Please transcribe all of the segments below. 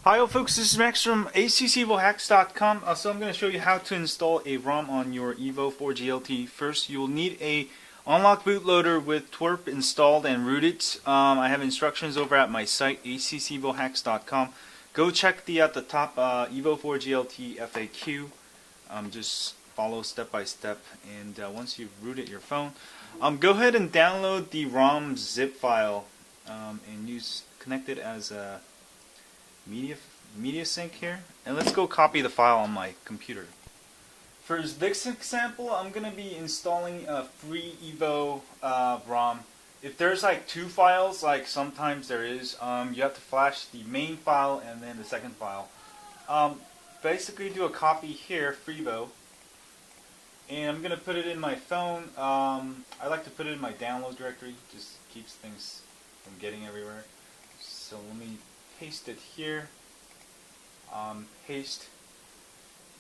Hi folks, this is Max from HTC Evo so I'm going to show you how to install a ROM on your Evo 4G LTE. First, you will need a unlock bootloader with twerp installed and rooted. I have instructions over at my site, HTCEvohacks.com. Go check at the top Evo 4G LTE FAQ. Just follow step by step, and once you've rooted your phone, go ahead and download the ROM zip file and connect it as a media sync here, and let's go copy the file on my computer. For this example, I'm gonna be installing a free Evo ROM. If there's like two files, like sometimes there is, you have to flash the main file and then the second file. Basically do a copy here, Freebo, and I'm gonna put it in my phone. I like to put it in my download directory, just keeps things from getting everywhere. So let me paste it here, paste,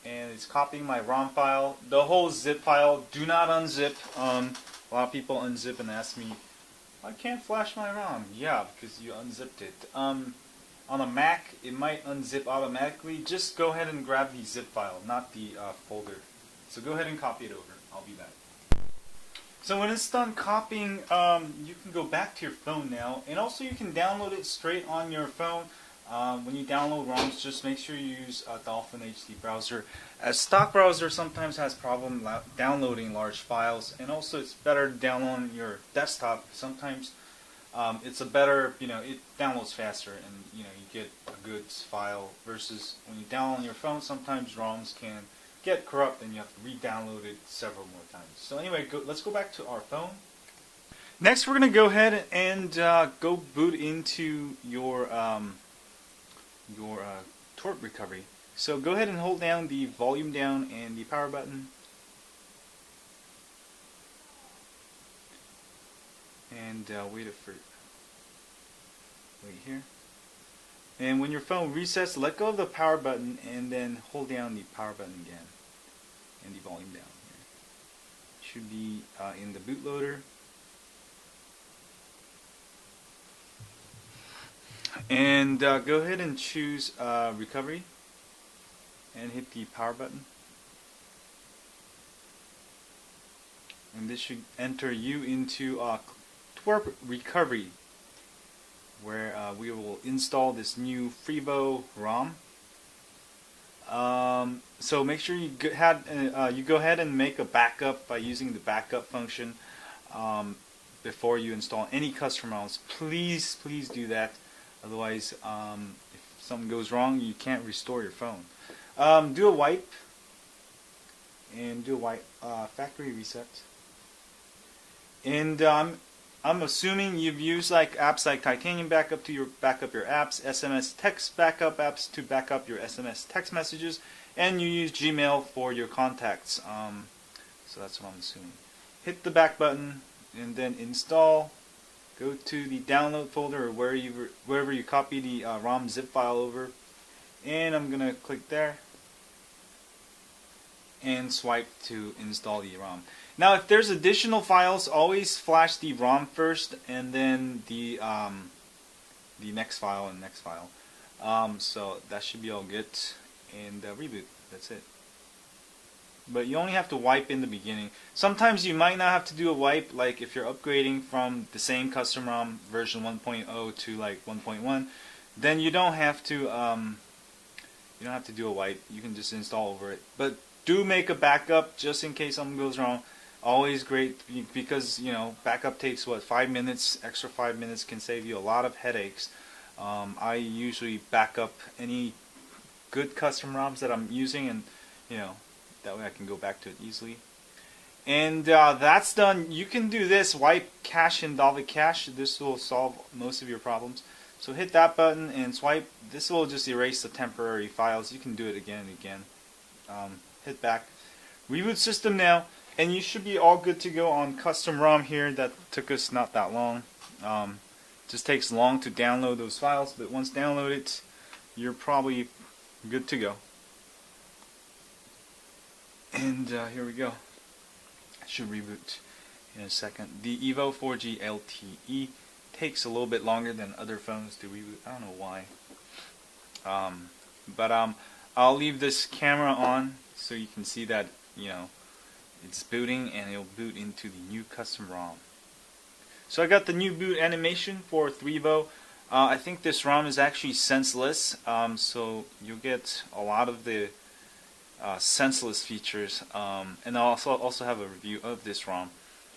and it's copying my ROM file, the whole zip file. Do not unzip. A lot of people unzip and ask me, I can't flash my ROM. Yeah, because you unzipped it. On a Mac, it might unzip automatically. Just go ahead and grab the zip file, not the folder. So go ahead and copy it over. I'll be back. So when it's done copying, you can go back to your phone now, and also you can download it straight on your phone. When you download ROMs, just make sure you use Dolphin HD browser. As stock browser sometimes has problem downloading large files, and also it's better to download on your desktop. Sometimes it's a better, it downloads faster, and you get a good file versus when you download on your phone. Sometimes ROMs can get corrupt and you have to re-download it several more times. So anyway, let's go back to our phone. Next, we're going to go ahead and go boot into your twerp recovery. So go ahead and hold down the volume down and the power button, and wait here. And when your phone resets, let go of the power button and then hold down the power button again and the volume down here. Should be in the bootloader. And go ahead and choose recovery and hit the power button. And this should enter you into twerp recovery, where we will install this new Freebo ROM. So make sure you go ahead and make a backup by using the backup function before you install any custom ROMs. Please do that. Otherwise, if something goes wrong, you can't restore your phone. Do a wipe and do a factory reset. And I'm assuming you've used apps like Titanium Backup to backup your apps, SMS text backup apps to backup your SMS text messages, and you use Gmail for your contacts. So that's what I'm assuming. Hit the back button and then install. Go to the download folder or wherever you copy the ROM zip file over, and I'm gonna click there and swipe to install the ROM. Now, if there's additional files, always flash the ROM first, and then the next file and next file. So that should be all good, and reboot. That's it. But you only have to wipe in the beginning. Sometimes you might not have to do a wipe, like if you're upgrading from the same custom ROM version 1.0 to 1.1. Then you don't have to do a wipe. You can just install over it. But do make a backup just in case something goes wrong. Always great, because backup takes 5 minutes. Extra 5 minutes can save you a lot of headaches. I usually back up any good custom ROMs that I'm using, and that way I can go back to it easily. And that's done. You can do this, wipe cache and Dalvik cache. This will solve most of your problems. So hit that button and swipe. This will just erase the temporary files. You can do it again and again. Hit back. Reboot system now, and you should be all good to go on custom ROM here. That took us not that long. Just takes long to download those files, but once downloaded, you're probably good to go. And here we go. It should reboot in a second. The Evo 4G LTE takes a little bit longer than other phones to reboot. I don't know why. But I'll leave this camera on so you can see that, you know, it's booting, and it'll boot into the new custom ROM. So I got the new boot animation for Evo. I think this ROM is actually senseless, so you'll get a lot of the senseless features, and I'll also have a review of this ROM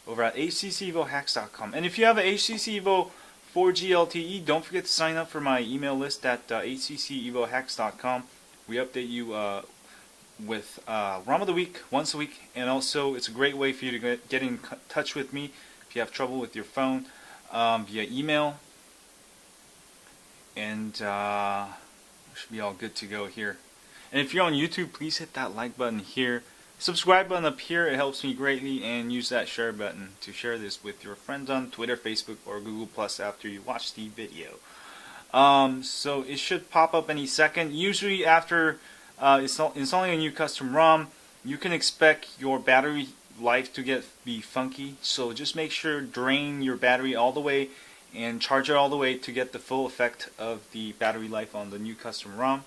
over at HTCEvoHacks.com. And if you have a HTC Evo 4G LTE, don't forget to sign up for my email list at HTCEvoHacks.com. We update you with ROM of the week once a week, and also it's a great way for you to get in touch with me if you have trouble with your phone via email. And should be all good to go here. And if you're on YouTube, please hit that like button here. Subscribe button up here, it helps me greatly, and use that share button to share this with your friends on Twitter, Facebook, or Google Plus after you watch the video. So it should pop up any second. Usually after installing a new custom ROM, you can expect your battery life to be funky. So just make sure drain your battery all the way and charge it all the way to get the full effect of the battery life on the new custom ROM.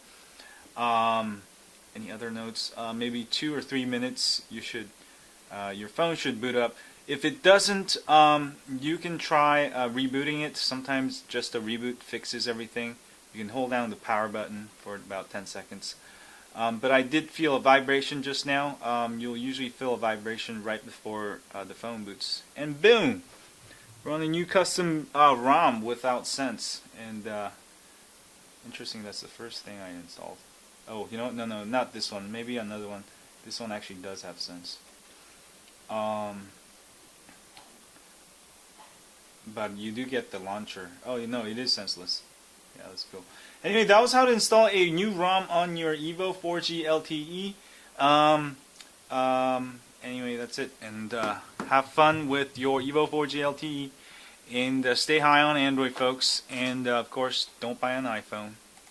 Any other notes? Maybe 2 or 3 minutes. Your phone should boot up. If it doesn't, you can try rebooting it. Sometimes just a reboot fixes everything. You can hold down the power button for about 10 seconds. But I did feel a vibration just now. You'll usually feel a vibration right before the phone boots. And boom! We're on a new custom ROM without sense. And interesting, that's the first thing I installed. Oh, you know what? No, not this one. Maybe another one. This one actually does have sense. But you do get the launcher. Oh, no, it is senseless. Yeah, that's cool. Anyway, that was how to install a new ROM on your Evo 4G LTE. Anyway, that's it. And have fun with your Evo 4G LTE. And stay high on Android, folks. And, of course, don't buy an iPhone.